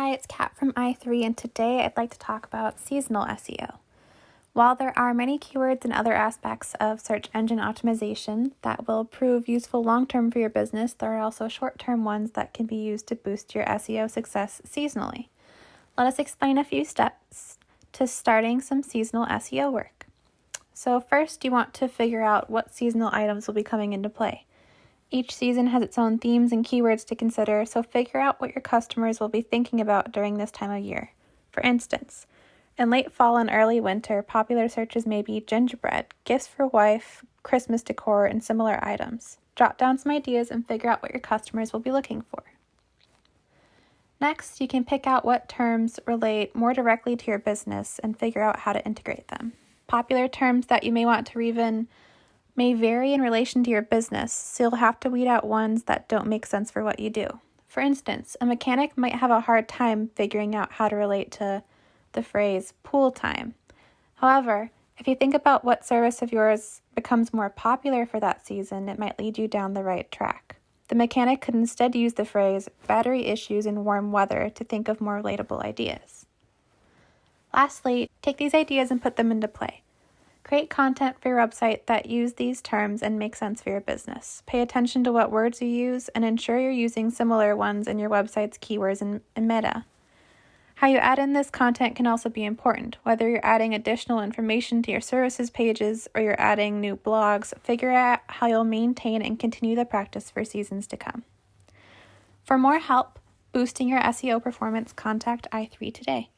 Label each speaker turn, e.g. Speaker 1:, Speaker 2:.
Speaker 1: Hi, it's Kat from i3, and today I'd like to talk about seasonal SEO. While there are many keywords and other aspects of search engine optimization that will prove useful long-term for your business, there are also short-term ones that can be used to boost your SEO success seasonally. Let us explain a few steps to starting some seasonal SEO work. So first, you want to figure out what seasonal items will be coming into play. Each season has its own themes and keywords to consider, so figure out what your customers will be thinking about during this time of year. For instance, in late fall and early winter, popular searches may be gingerbread, gifts for wife, Christmas decor, and similar items. Jot down some ideas and figure out what your customers will be looking for. Next, you can pick out what terms relate more directly to your business and figure out how to integrate them. Popular terms that you may want to weave may vary in relation to your business, so you'll have to weed out ones that don't make sense for what you do. For instance, a mechanic might have a hard time figuring out how to relate to the phrase pool time. However, if you think about what service of yours becomes more popular for that season, it might lead you down the right track. The mechanic could instead use the phrase battery issues in warm weather to think of more relatable ideas. Lastly, take these ideas and put them into play. Create content for your website that use these terms and make sense for your business. Pay attention to what words you use and ensure you're using similar ones in your website's keywords and meta. How you add in this content can also be important. Whether you're adding additional information to your services pages or you're adding new blogs, figure out how you'll maintain and continue the practice for seasons to come. For more help boosting your SEO performance, contact i3 today.